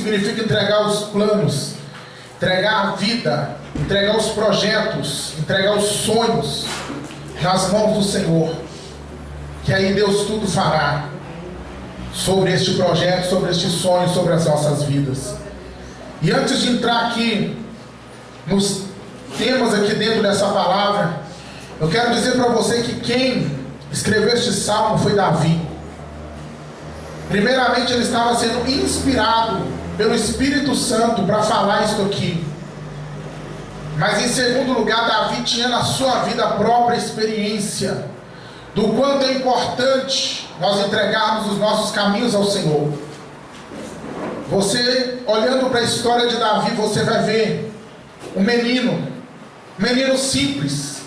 significa entregar os planos, entregar a vida, entregar os projetos, entregar os sonhos nas mãos do Senhor, que aí Deus tudo fará sobre este projeto, sobre este sonho, sobre as nossas vidas. E antes de entrar aqui nos temas aqui dentro dessa palavra, eu quero dizer para você que quem escreveu este salmo foi Davi. Primeiramente, ele estava sendo inspirado pelo Espírito Santo para falar isso aqui. Mas em segundo lugar, Davi tinha na sua vida a própria experiência do quanto é importante nós entregarmos os nossos caminhos ao Senhor. Você, olhando para a história de Davi, você vai ver um menino simples,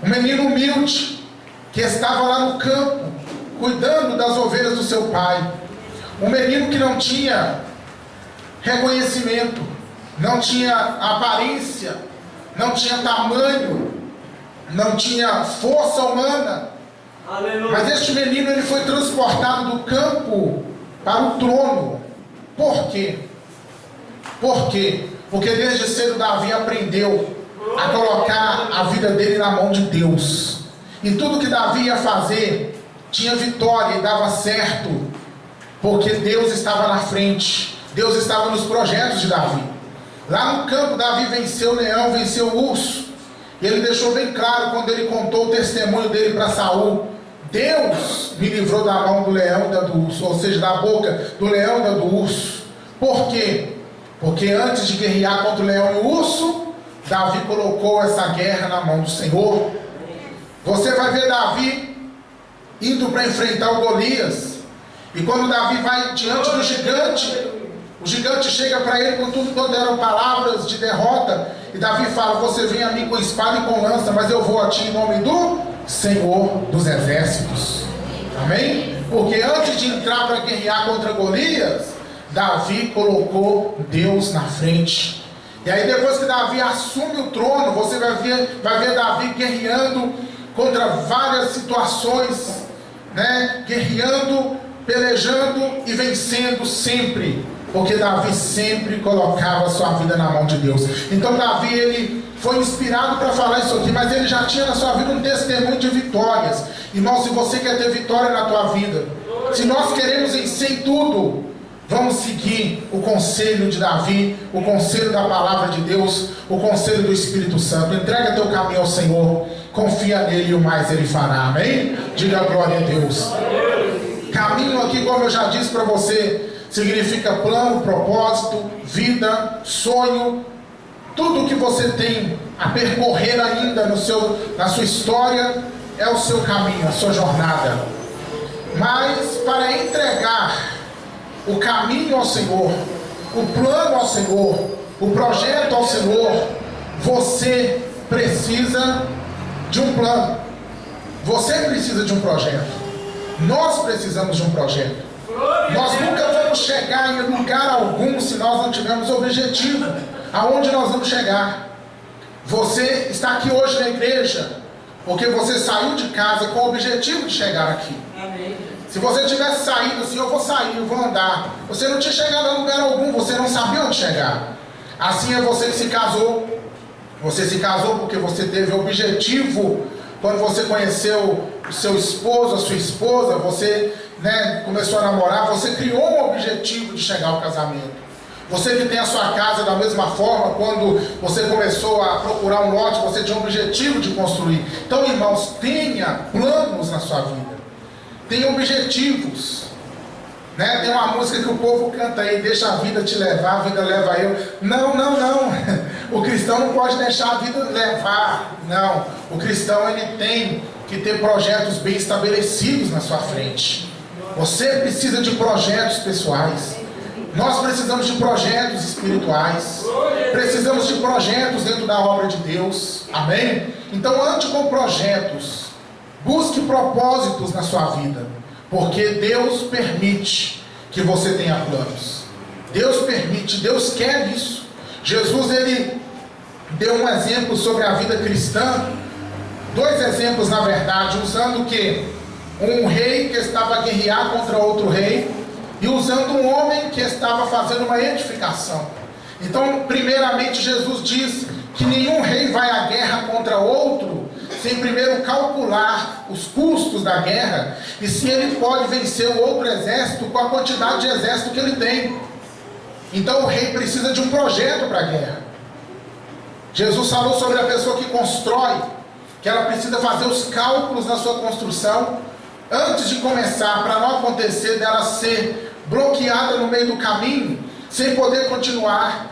um menino humilde, que estava lá no campo, cuidando das ovelhas do seu pai. Um menino que não tinha reconhecimento, não tinha aparência, não tinha tamanho, não tinha força humana. Aleluia. Mas este menino, ele foi transportado do campo para o trono. Por quê? Por quê? Porque desde cedo Davi aprendeu a colocar a vida dele na mão de Deus. E tudo que Davi ia fazer tinha vitória e dava certo, porque Deus estava na frente. Deus estava nos projetos de Davi. Lá no campo, Davi venceu o leão, venceu o urso. E ele deixou bem claro quando ele contou o testemunho dele para Saul: Deus me livrou da mão do leão e da do urso, ou seja, da boca do leão e da do urso. Por quê? Porque antes de guerrear contra o leão e o urso, Davi colocou essa guerra na mão do Senhor. Você vai ver Davi indo para enfrentar o Golias. E quando Davi vai diante do gigante, o gigante chega para ele com tudo, quando eram palavras de derrota. E Davi fala: você vem a mim com espada e com lança, mas eu vou a ti em nome do Senhor dos exércitos. Amém? Porque antes de entrar para guerrear contra Golias, Davi colocou Deus na frente. E aí depois que Davi assume o trono, você vai ver Davi guerreando contra várias situações, né? Guerreando, pelejando e vencendo sempre, porque Davi sempre colocava a sua vida na mão de Deus. Então Davi, ele foi inspirado para falar isso aqui, mas ele já tinha na sua vida um testemunho de vitórias. Irmão, se você quer ter vitória na tua vida, se nós queremos vencer em tudo, vamos seguir o conselho de Davi, o conselho da palavra de Deus, o conselho do Espírito Santo. Entrega teu caminho ao Senhor, confia nele e o mais ele fará. Amém? Diga glória a Deus. Caminho aqui, como eu já disse para você, significa plano, propósito, vida, sonho. Tudo que você tem a percorrer ainda na sua história é o seu caminho, a sua jornada. Mas para entregar o caminho ao Senhor, o plano ao Senhor, o projeto ao Senhor, você precisa de um plano. Você precisa de um projeto. Nós precisamos de um projeto. Nós nunca vamos chegar em lugar algum se nós não tivermos objetivo. Aonde nós vamos chegar? Você está aqui hoje na igreja porque você saiu de casa com o objetivo de chegar aqui. Amém. Se você tivesse saído assim: eu vou sair, eu vou andar, você não tinha chegado a lugar algum, você não sabia onde chegar. Assim é você que se casou. Você se casou porque você teve objetivo. Quando você conheceu o seu esposo, a sua esposa, você, começou a namorar, você criou um objetivo de chegar ao casamento. Você que tem a sua casa da mesma forma, quando você começou a procurar um lote, você tinha um objetivo de construir. Então, irmãos, tenha planos na sua vida. Tenha objetivos. Tem uma música que o povo canta aí: deixa a vida te levar, a vida leva eu. Não. O cristão não pode deixar a vida levar. Não. O cristão, ele tem que ter projetos bem estabelecidos na sua frente. Você precisa de projetos pessoais. Nós precisamos de projetos espirituais. Precisamos de projetos dentro da obra de Deus. Amém? Então ande com projetos. Busque propósitos na sua vida. Porque Deus permite que você tenha planos. Deus permite, Deus quer isso. Jesus, ele deu um exemplo sobre a vida cristã. 2 exemplos, na verdade, usando o quê? Um rei que estava a guerrear contra outro rei. e usando um homem que estava fazendo uma edificação. Então, primeiramente, Jesus diz que nenhum rei vai à guerra contra outro sem primeiro calcular os custos da guerra e se ele pode vencer o outro exército com a quantidade de exército que ele tem. Então o rei precisa de um projeto para a guerra. Jesus falou sobre a pessoa que constrói, que ela precisa fazer os cálculos na sua construção antes de começar, para não acontecer dela ser bloqueada no meio do caminho, sem poder continuar,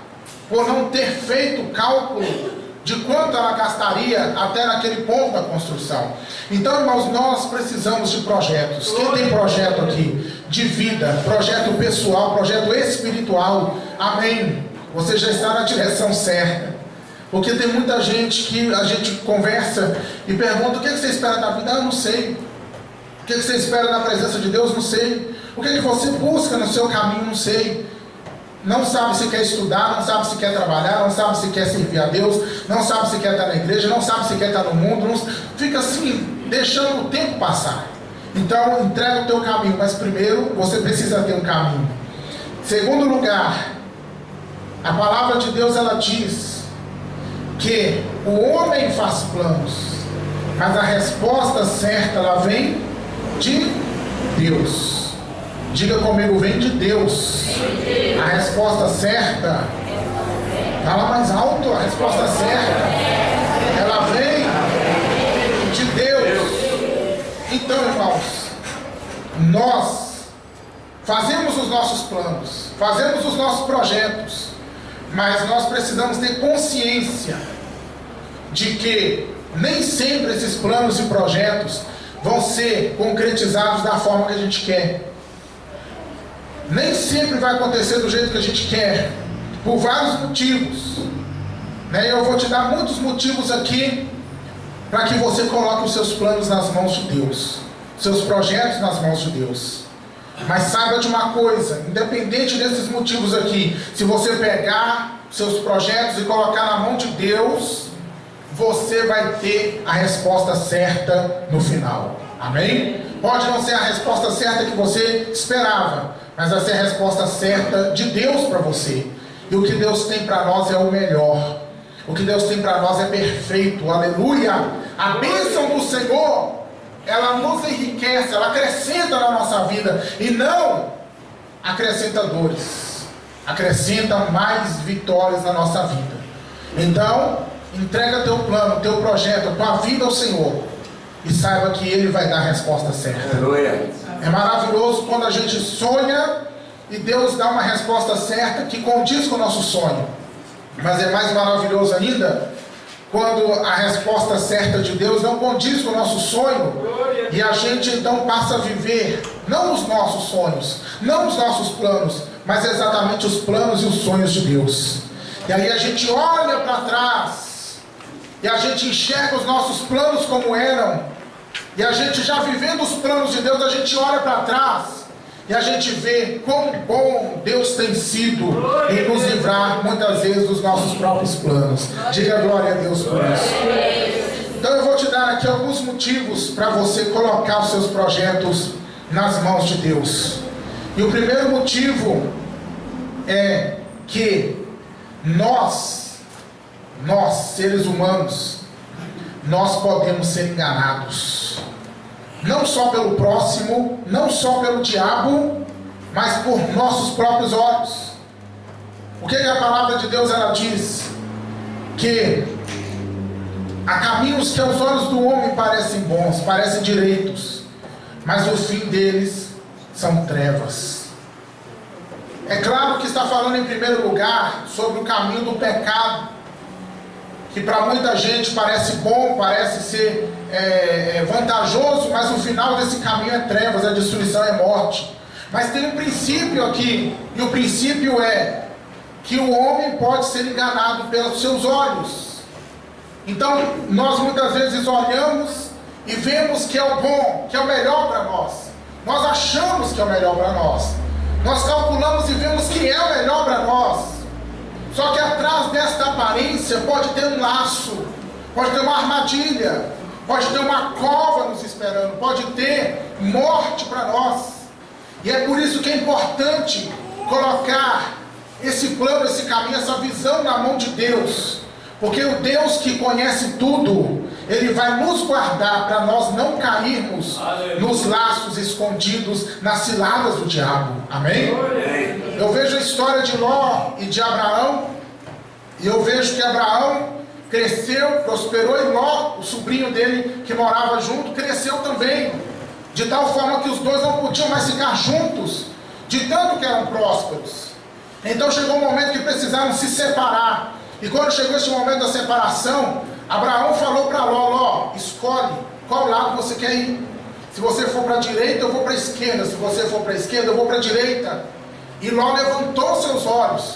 por não ter feito o cálculo de quanto ela gastaria até naquele ponto da construção. Então, irmãos, nós precisamos de projetos. Quem tem projeto aqui? De vida, projeto pessoal, projeto espiritual. Amém. Você já está na direção certa. Porque tem muita gente que a gente conversa e pergunta: o que você espera da vida? Ah, eu não sei. O que você espera da presença de Deus? Não sei. O que você busca no seu caminho? Não sei. Não sabe se quer estudar, não sabe se quer trabalhar, não sabe se quer servir a Deus, não sabe se quer estar na igreja, não sabe se quer estar no mundo, não... fica assim, deixando o tempo passar. Então, entrega o teu caminho, mas primeiro você precisa ter um caminho. Segundo lugar, a palavra de Deus, ela diz que o homem faz planos, mas a resposta certa, ela vem de Deus. Diga comigo: vem de Deus. A resposta certa, fala mais alto, a resposta certa, ela vem de Deus. Então, irmãos, nós fazemos os nossos planos, fazemos os nossos projetos, mas nós precisamos ter consciência de que nem sempre esses planos e projetos vão ser concretizados da forma que a gente quer. Nem sempre vai acontecer do jeito que a gente quer, por vários motivos, né? Eu vou te dar muitos motivos aqui para que você coloque os seus planos nas mãos de Deus, seus projetos nas mãos de Deus. Mas saiba de uma coisa: independente desses motivos aqui, se você pegar seus projetos e colocar na mão de Deus, você vai ter a resposta certa no final. Amém? Pode não ser a resposta certa que você esperava, mas vai ser a resposta certa de Deus para você. E o que Deus tem para nós é o melhor. O que Deus tem para nós é perfeito. Aleluia! A bênção do Senhor, ela nos enriquece, ela acrescenta na nossa vida, e não acrescenta dores, acrescenta mais vitórias na nossa vida. Então, entrega teu plano, teu projeto, tua vida ao Senhor, e saiba que Ele vai dar a resposta certa. Aleluia. É maravilhoso quando a gente sonha e Deus dá uma resposta certa que condiz com o nosso sonho. Mas é mais maravilhoso ainda quando a resposta certa de Deus não condiz com o nosso sonho, e a gente então passa a viver não os nossos sonhos, não os nossos planos, mas exatamente os planos e os sonhos de Deus. E aí a gente olha para trás e a gente enxerga os nossos planos como eram, e a gente já vivendo os planos de Deus, a gente olha para trás e a gente vê quão bom Deus tem sido em nos livrar muitas vezes dos nossos próprios planos. Diga glória a Deus por isso. Então eu vou te dar aqui alguns motivos para você colocar os seus projetos nas mãos de Deus. E o primeiro motivo é que nós seres humanos, nós podemos ser enganados. Não só pelo próximo, não só pelo diabo, mas por nossos próprios olhos. O que a palavra de Deus ela diz? Que há caminhos que aos olhos do homem parecem bons, parecem direitos, mas o fim deles são trevas. É claro que está falando em primeiro lugar sobre o caminho do pecado, que para muita gente parece bom, parece ser vantajoso, mas o final desse caminho é trevas, é destruição, é morte. Mas tem um princípio aqui, e o princípio é que o homem pode ser enganado pelos seus olhos. Então nós muitas vezes olhamos e vemos que é o bom, que é o melhor para nós. Nós achamos que é o melhor para nós. Nós calculamos e vemos que é o melhor para nós. Só que atrás desta aparência pode ter um laço, pode ter uma armadilha, pode ter uma cova nos esperando, pode ter morte para nós. E é por isso que é importante colocar esse plano, esse caminho, essa visão na mão de Deus. Porque o Deus que conhece tudo, Ele vai nos guardar para nós não cairmos nos laços escondidos, nas ciladas do diabo. Amém? Eu vejo a história de Ló e de Abraão, e eu vejo que Abraão cresceu, prosperou, e Ló, o sobrinho dele que morava junto, cresceu também, de tal forma que os dois não podiam mais ficar juntos, de tanto que eram prósperos. Então chegou um momento que precisaram se separar. E quando chegou esse momento da separação, Abraão falou para Ló: Ló, escolhe qual lado você quer ir. Se você for para a direita, eu vou para a esquerda. Se você for para a esquerda, eu vou para a direita. E Ló levantou seus olhos.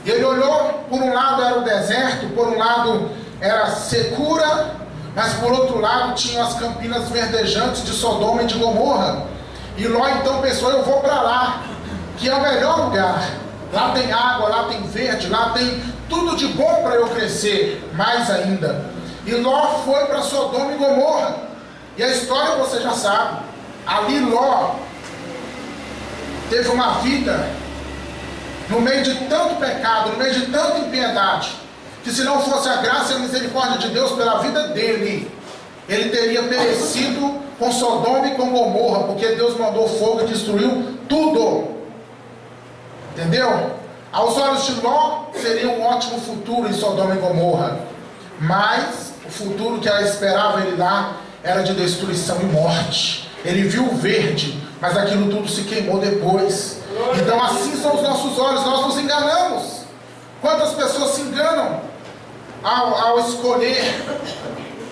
E ele olhou, por um lado era o deserto, por um lado era a secura, mas por outro lado tinham as campinas verdejantes de Sodoma e de Gomorra. E Ló então pensou: eu vou para lá, que é o melhor lugar. Lá tem água, lá tem verde, lá tem tudo de bom para eu crescer, mais ainda. E Ló foi para Sodoma e Gomorra. E a história você já sabe. Ali Ló teve uma vida no meio de tanto pecado, no meio de tanta impiedade, que se não fosse a graça e a misericórdia de Deus pela vida dele, ele teria perecido com Sodoma e com Gomorra, porque Deus mandou fogo e destruiu tudo. Entendeu? Aos olhos de Ló seria um ótimo futuro em Sodoma e Gomorra, mas o futuro que ela esperava ele lá era de destruição e morte. Ele viu o verde, mas aquilo tudo se queimou depois. Então assim são os nossos olhos, nós nos enganamos. Quantas pessoas se enganam ao escolher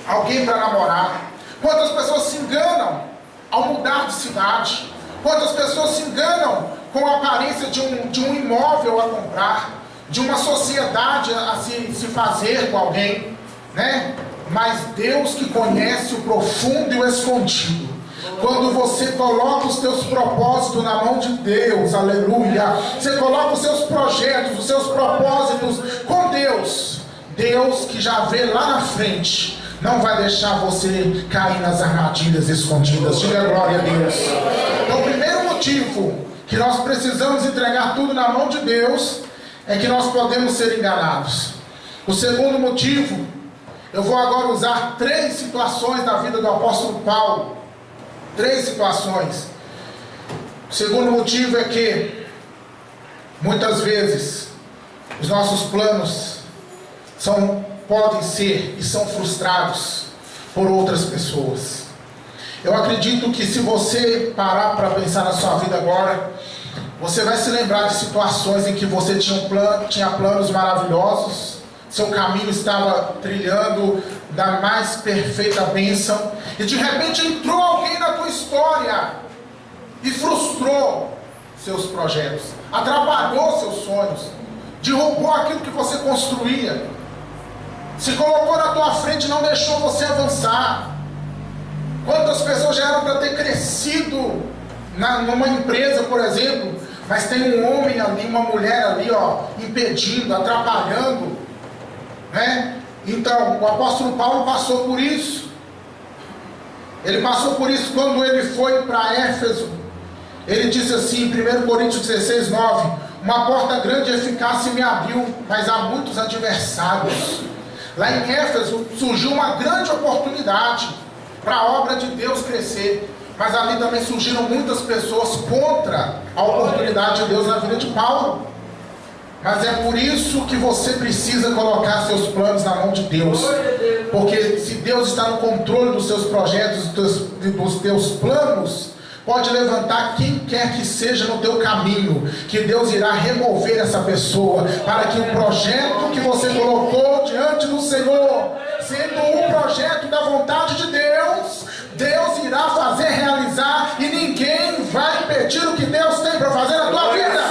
alguém para namorar? Quantas pessoas se enganam ao mudar de cidade? Quantas pessoas se enganam com a aparência de um imóvel a comprar, de uma sociedade a se fazer com alguém, né? Mas Deus que conhece o profundo e o escondido, quando você coloca os teus propósitos na mão de Deus, aleluia, você coloca os seus projetos, os seus propósitos com Deus, Deus que já vê lá na frente, não vai deixar você cair nas armadilhas escondidas. Diga glória a Deus. Então o primeiro motivo que nós precisamos entregar tudo na mão de Deus é que nós podemos ser enganados. O segundo motivo, eu vou agora usar 3 situações da vida do apóstolo Paulo. 3 situações. O segundo motivo é que muitas vezes os nossos planos podem ser e são frustrados por outras pessoas. Eu acredito que se você parar para pensar na sua vida agora, você vai se lembrar de situações em que você tinha planos maravilhosos, seu caminho estava trilhando da mais perfeita bênção, e de repente entrou alguém na tua história e frustrou seus projetos, atrapalhou seus sonhos, derrubou aquilo que você construía, se colocou na tua frente e não deixou você avançar. Quantas pessoas já eram para ter crescido numa empresa, por exemplo, mas tem um homem ali, uma mulher ali, impedindo, atrapalhando, né? Então, o apóstolo Paulo passou por isso. Ele passou por isso quando ele foi para Éfeso. Ele disse assim, em 1 Coríntios 16, 9: uma porta grande e eficaz se me abriu, mas há muitos adversários. Lá em Éfeso surgiu uma grande oportunidade para a obra de Deus crescer, mas ali também surgiram muitas pessoas contra a oportunidade de Deus na vida de Paulo. Mas é por isso que você precisa colocar seus planos na mão de Deus, porque se Deus está no controle dos seus projetos, dos teus planos, pode levantar quem quer que seja no teu caminho, que Deus irá remover essa pessoa, para que o projeto que você colocou diante do Senhor, sendo um projeto da vontade de Deus, Deus irá fazer realizar, e ninguém vai impedir o que Deus tem para fazer na tua vida.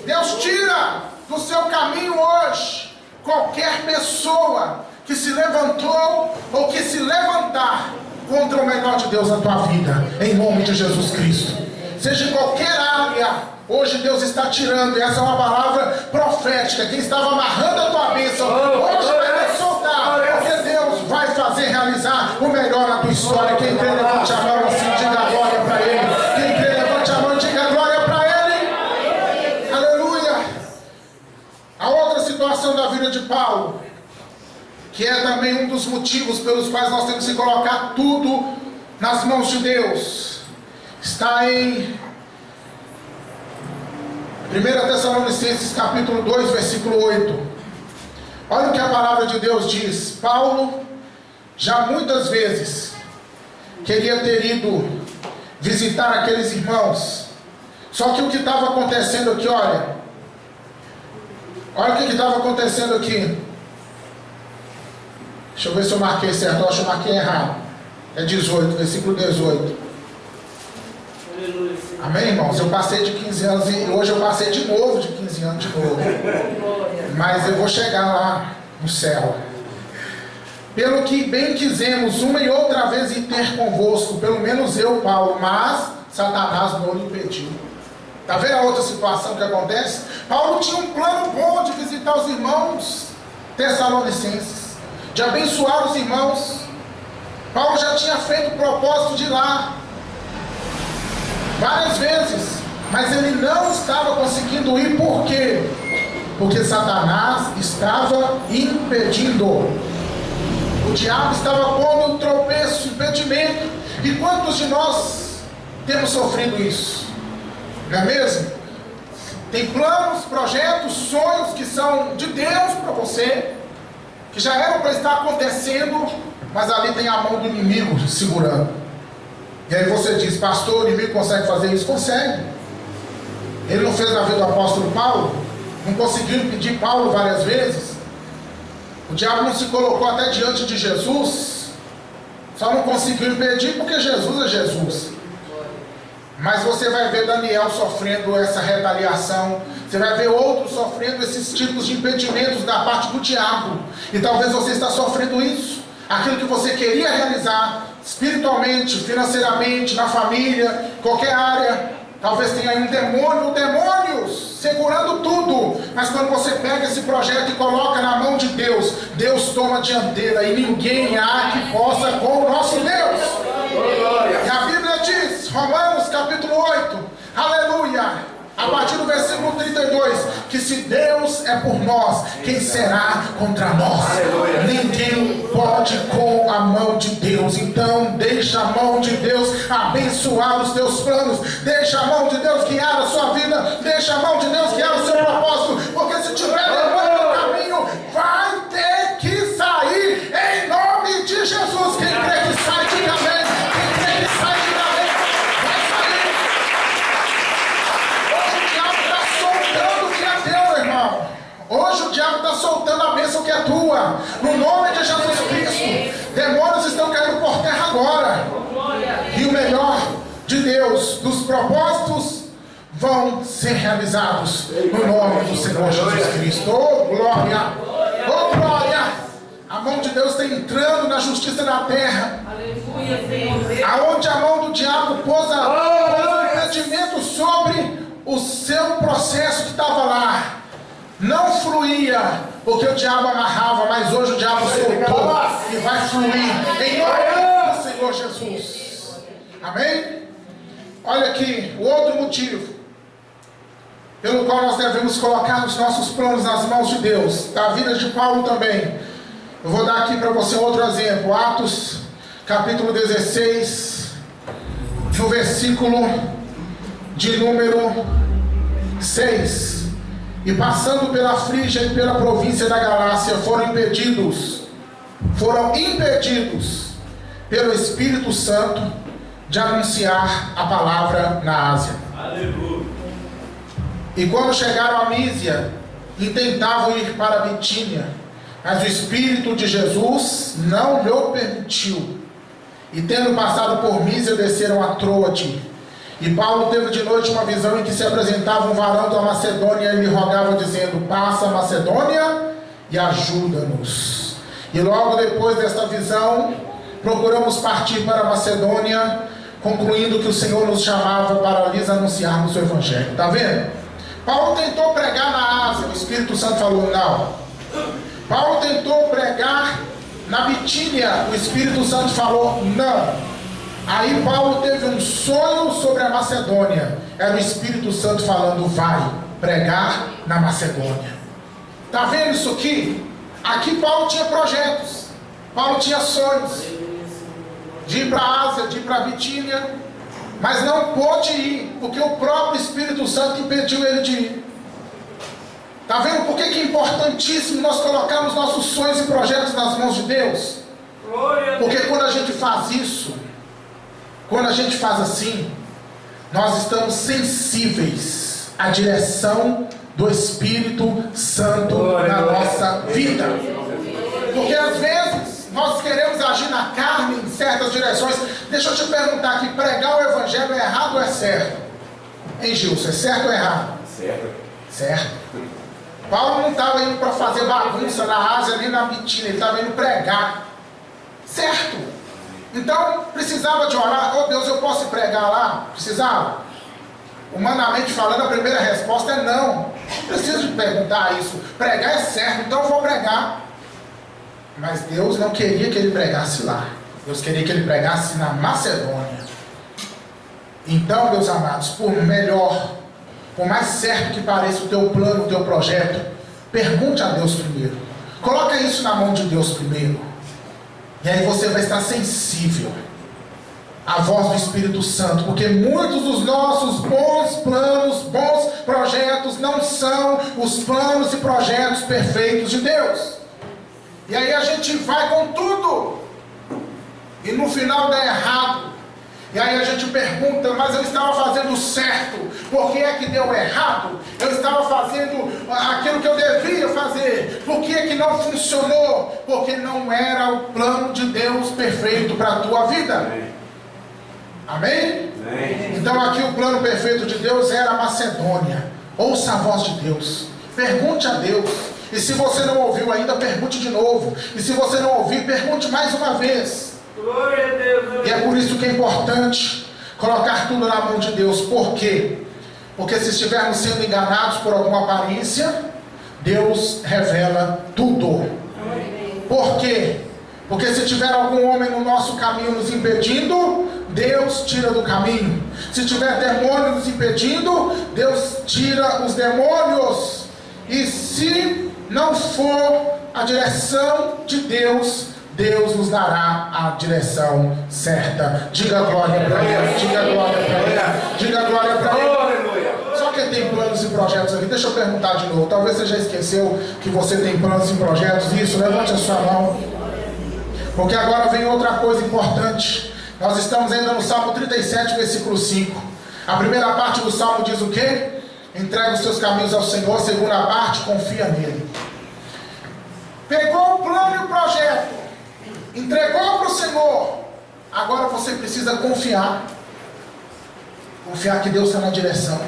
Deus tira do seu caminho hoje qualquer pessoa que se levantou ou que se levantar contra o melhor de Deus na tua vida, em nome de Jesus Cristo. Seja em qualquer área, hoje Deus está tirando, e essa é uma palavra profética. Quem estava amarrando a tua bênção, hoje vai soltar, porque Deus vai fazer realizar o melhor na tua história. Quem crê, levante a mão assim, diga glória para Ele. Quem crê, situação da vida de Paulo, que é também um dos motivos pelos quais nós temos que colocar tudo nas mãos de Deus, está em 1 Tessalonicenses capítulo 2, versículo 8. Olha o que a palavra de Deus diz. Paulo já muitas vezes queria ter ido visitar aqueles irmãos, só que o que estava acontecendo aqui, olha o que estava acontecendo aqui. Deixa eu ver se eu marquei certo. Eu acho que eu marquei errado. É 18, versículo 18. Amém, irmãos? Eu passei de 15 anos e hoje eu passei de novo de 15 anos de novo. Mas eu vou chegar lá no céu. Pelo que bem quisemos uma e outra vez ir ter convosco, pelo menos eu, Paulo, mas Satanás não lhe impediu. Está vendo a outra situação que acontece? Paulo tinha um plano bom de visitar os irmãos tessalonicenses, de abençoar os irmãos. Paulo já tinha feito o propósito de ir lá várias vezes, mas ele não estava conseguindo ir. Por quê? Porque Satanás estava impedindo. O diabo estava pondo um tropeço, impedimento. E quantos de nós temos sofrido isso? Não é mesmo? Tem planos, projetos, sonhos que são de Deus para você, que já eram para estar acontecendo, mas ali tem a mão do inimigo segurando. E aí você diz: pastor, o inimigo consegue fazer isso? Consegue. Ele não fez na vida do apóstolo Paulo? Não conseguiu impedir Paulo várias vezes? O diabo não se colocou até diante de Jesus, só não conseguiu impedir porque Jesus é Jesus. Mas você vai ver Daniel sofrendo essa retaliação, você vai ver outros sofrendo esses tipos de impedimentos da parte do diabo. E talvez você está sofrendo isso, aquilo que você queria realizar espiritualmente, financeiramente, na família, qualquer área. Talvez tenha aí um demônio, demônios segurando tudo. Mas quando você pega esse projeto e coloca na mão de Deus, Deus toma a dianteira e ninguém há que possa com o nosso Deus. E a Bíblia diz, Romanos capítulo 8, aleluia, a partir do versículo 32, que se Deus é por nós, quem será contra nós? Ninguém pode com a mão de Deus. Então deixa a mão de Deus abençoar os teus planos, deixa a mão de Deus guiar a sua vida, deixa a mão de Deus guiar o seu propósito, porque se tiver levando no caminho, vai ter que sair em nome de Jesus. Quem crê que sai, diga amém. Quem crê que sai, diga amém. Vai sair. Hoje o diabo está soltando a bênção que é tua, no nome de Jesus Cristo. Demônios estão caindo por terra agora. E o melhor de Deus, dos propósitos, vão ser realizados no nome do Senhor Jesus Cristo. Oh glória, oh glória. A mão de Deus está entrando na justiça da terra. Aonde a mão do diabo pôs um impedimento sobre o seu processo que estava lá, não fluía, porque o diabo amarrava, mas hoje o diabo soltou e vai fluir em nome do Senhor Jesus. Amém? Olha aqui, o outro motivo pelo qual nós devemos colocar os nossos planos nas mãos de Deus, da vida de Paulo também. Eu vou dar aqui para você outro exemplo, Atos capítulo 16, no versículo de número 6. E passando pela Frígia e pela província da Galácia, foram impedidos pelo Espírito Santo de anunciar a palavra na Ásia. Aleluia. E quando chegaram a Mísia, intentavam ir para Bitínia, mas o Espírito de Jesus não lhe permitiu. E tendo passado por Mísia, desceram a Troade. E Paulo teve de noite uma visão em que se apresentava um varão da Macedônia e lhe rogava dizendo: passa a Macedônia e ajuda-nos. E logo depois desta visão, procuramos partir para a Macedônia, concluindo que o Senhor nos chamava para lhes anunciarmos o Evangelho. Está vendo? Paulo tentou pregar na Ásia, o Espírito Santo falou não. Paulo tentou pregar na Bitínia, o Espírito Santo falou não. Aí Paulo teve um sonho sobre a Macedônia, era o Espírito Santo falando: vai pregar na Macedônia. Está vendo isso aqui? Aqui Paulo tinha projetos, Paulo tinha sonhos de ir para a Ásia, de ir para a Bitínia, mas não pôde ir, porque o próprio Espírito Santo impediu ele de ir. Está vendo por que é importantíssimo nós colocarmos nossos sonhos e projetos nas mãos de Deus? Porque quando a gente faz isso, quando a gente faz assim, nós estamos sensíveis à direção do Espírito Santo na nossa vida. Porque às vezes nós queremos agir na carne em certas direções. Deixa eu te perguntar aqui, pregar o Evangelho é errado ou é certo? Hein, Gilson, é certo ou errado? Certo. Certo. Paulo não estava indo para fazer bagunça na Ásia nem na Bitínia, ele estava indo pregar. Certo. Então precisava de orar. Oh Deus, eu posso pregar lá? Precisava? Humanamente falando, a primeira resposta é não. Não preciso de perguntar isso. Pregar é certo, então eu vou pregar. Mas Deus não queria que ele pregasse lá. Deus queria que ele pregasse na Macedônia. Então, meus amados, por melhor, por mais certo que pareça o teu plano, o teu projeto, pergunte a Deus primeiro. Coloca isso na mão de Deus primeiro. E aí você vai estar sensível à voz do Espírito Santo, porque muitos dos nossos bons planos, bons projetos não são os planos e projetos perfeitos de Deus. E aí a gente vai com tudo e no final dá errado. E aí a gente pergunta, mas eu estava fazendo certo, por que é que deu errado? Eu estava fazendo aquilo que eu devia fazer, por que é que não funcionou? Porque não era o plano de Deus perfeito para a tua vida. Amém? Amém? Então aqui o plano perfeito de Deus era a Macedônia. Ouça a voz de Deus, pergunte a Deus. E se você não ouviu ainda, pergunte de novo. E se você não ouvir, pergunte mais uma vez. Glória a Deus. E é por isso que é importante colocar tudo na mão de Deus. Por quê? Porque se estivermos sendo enganados por alguma aparência, Deus revela tudo. Por quê? Porque se tiver algum homem no nosso caminho nos impedindo, Deus tira do caminho. Se tiver demônio nos impedindo, Deus tira os demônios. E se não for a direção de Deus, Deus nos dará a direção certa. Diga glória para Ele, diga glória para Ele, diga glória para Ele. Só quem tem planos e projetos aqui, deixa eu perguntar de novo. Talvez você já esqueceu que você tem planos e projetos. Isso, levante a sua mão. Porque agora vem outra coisa importante. Nós estamos ainda no Salmo 37, versículo 5. A primeira parte do Salmo diz o quê? Entrega os seus caminhos ao Senhor. A segunda parte, confia nele. Pegou o plano e o projeto, entregou para o Senhor. Agora você precisa confiar. Confiar que Deus está na direção.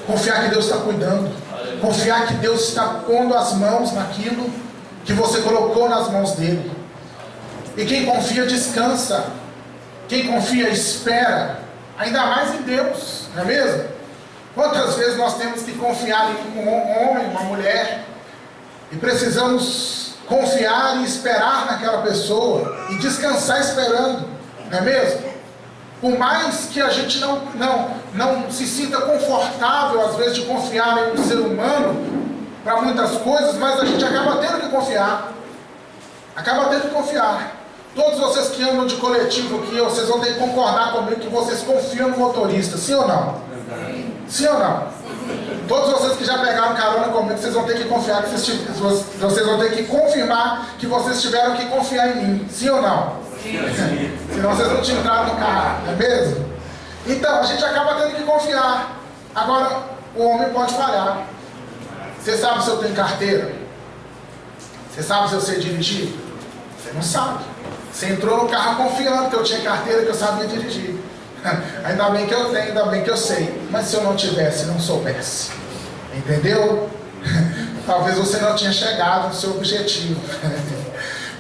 Confiar que Deus está cuidando. Confiar que Deus está pondo as mãos naquilo que você colocou nas mãos dele. E quem confia descansa. Quem confia espera. Ainda mais em Deus, não é mesmo? Quantas vezes nós temos que confiar em um homem, uma mulher, e precisamos confiar e esperar naquela pessoa e descansar esperando, não é mesmo? Por mais que a gente não se sinta confortável às vezes de confiar em um ser humano para muitas coisas, mas a gente acaba tendo que confiar. Acaba tendo que confiar. Todos vocês que andam de coletivo aqui, vocês vão ter que concordar comigo que vocês confiam no motorista, sim ou não? Sim ou não? Todos vocês que já pegaram carona comigo, vocês vão ter que confiar, vocês vão ter que confirmar que vocês tiveram que confiar em mim, sim ou não? Sim. Senão vocês não tinham entrado no carro, não é mesmo? Então, a gente acaba tendo que confiar. Agora, o homem pode falhar. Você sabe se eu tenho carteira? Você sabe se eu sei dirigir? Você não sabe. Você entrou no carro confiando que eu tinha carteira, que eu sabia dirigir. Ainda bem que eu tenho, ainda bem que eu sei. Mas se eu não tivesse, não soubesse, entendeu? Talvez você não tinha chegado no seu objetivo.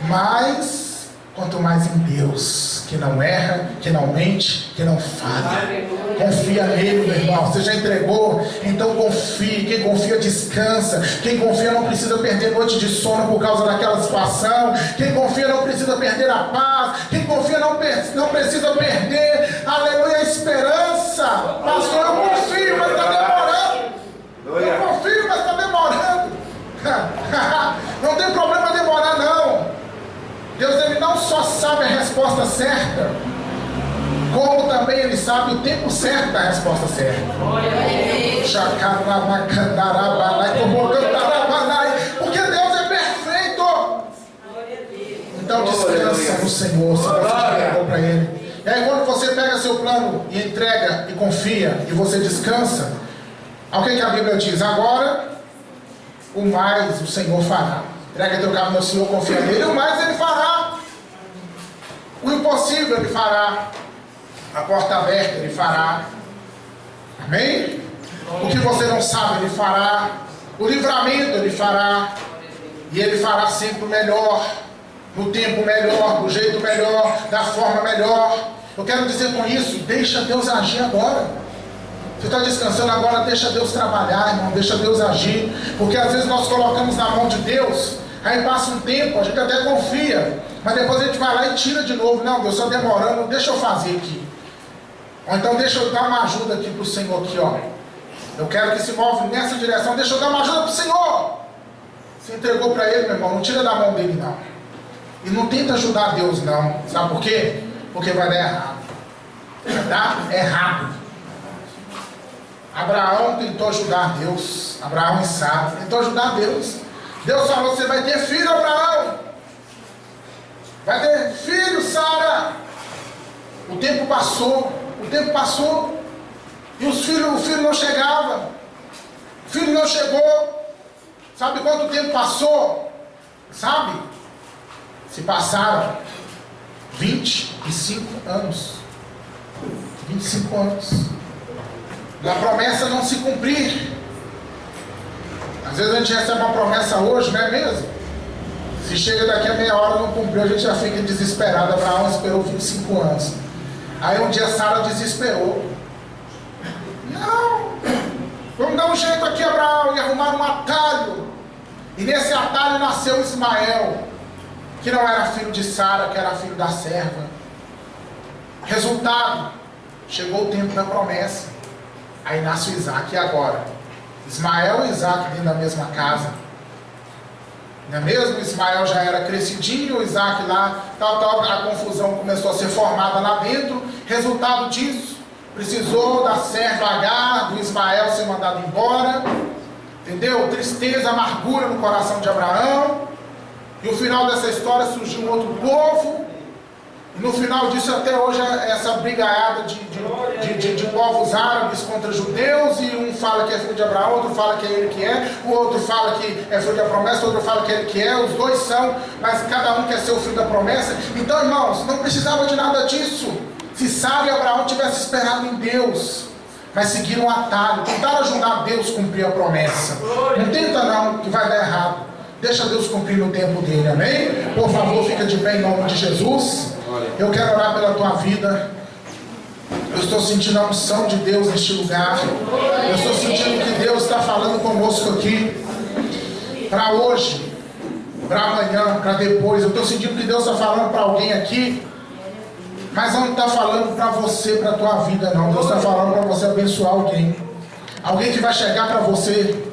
Mas quanto mais em Deus, que não erra, que não mente, que não falha. Confia nele, meu irmão. Você já entregou? Então confie. Quem confia descansa. Quem confia não precisa perder noite de sono por causa daquela situação. Quem confia não precisa perder a paz. Quem confia não precisa perder, aleluia, a esperança. Pastor, eu confio, mas está demorando. Eu confio, mas está demorando. resposta certa, como também Ele sabe o tempo certo da resposta certa. Porque Deus é perfeito. Então descansa no Senhor, se você entregou para Ele. E aí quando você pega seu plano e entrega e confia e você descansa, o que a Bíblia diz? Agora o mais o Senhor fará. Entrega teu caminho ao Senhor, confia nele, o mais Ele fará. O impossível Ele fará. A porta aberta Ele fará. Amém? O que você não sabe Ele fará. O livramento Ele fará. E Ele fará sempre o melhor, no tempo melhor, do jeito melhor, da forma melhor. Eu quero dizer com isso, deixa Deus agir agora. Você está descansando agora, deixa Deus trabalhar, irmão, deixa Deus agir. Porque às vezes nós colocamos na mão de Deus, aí passa um tempo, a gente até confia, mas depois a gente vai lá e tira de novo. Não, Deus, está demorando, deixa eu fazer aqui. Ou então deixa eu dar uma ajuda aqui para o Senhor aqui, ó. Eu quero que se move nessa direção, deixa eu dar uma ajuda para o Senhor. Você entregou para Ele, meu irmão, não tira da mão dele não. E não tenta ajudar Deus não. Sabe por quê? Porque vai dar errado. Vai dar errado. Abraão tentou ajudar Deus. Abraão e Sara tentou ajudar Deus. Deus falou, você vai ter filho, Abraão. Vai ter filho, Sara. O tempo passou. O tempo passou. E o filho não chegava. O filho não chegou. Sabe quanto tempo passou? Sabe? Se passaram 25 anos. 25 anos. E a promessa não se cumprir. Às vezes a gente recebe uma promessa hoje, não é mesmo? Se chega daqui a meia hora e não cumpriu, a gente já fica desesperado. Abraão esperou 25 anos. Aí um dia Sara desesperou. Não! Vamos dar um jeito aqui, Abraão, e arrumar um atalho. E nesse atalho nasceu Ismael, que não era filho de Sara, que era filho da serva. Resultado, chegou o tempo da promessa. Aí nasce o Isaac. E agora? Ismael e Isaac dentro da mesma casa. Não é mesmo? Ismael já era crescidinho, o Isaac lá, a confusão começou a ser formada lá dentro. Resultado disso, precisou da serva Agar, do Ismael ser mandado embora. Entendeu? Tristeza, amargura no coração de Abraão. E no final dessa história surgiu um outro povo. E no final disso até hoje essa brigaiada de povos árabes contra judeus. E um fala que é filho de Abraão, outro fala que é ele que é. O outro fala que é filho da promessa, o outro fala que é ele que é. Os dois são, mas cada um quer ser o filho da promessa. Então, irmãos, não precisava de nada disso. Se Sara e Abraão tivessem esperado em Deus, mas seguiram um atalho, tentaram ajudar Deus a cumprir a promessa. Não tenta não, que vai dar errado. Deixa Deus cumprir no tempo dele, amém? Por favor, fica de pé em nome de Jesus. Eu quero orar pela tua vida. Eu estou sentindo a unção de Deus neste lugar. Eu estou sentindo que Deus está falando conosco aqui, para hoje, para amanhã, para depois. Eu estou sentindo que Deus está falando para alguém aqui, mas não está falando para você, para a tua vida não. Deus está falando para você abençoar alguém. Alguém que vai chegar para você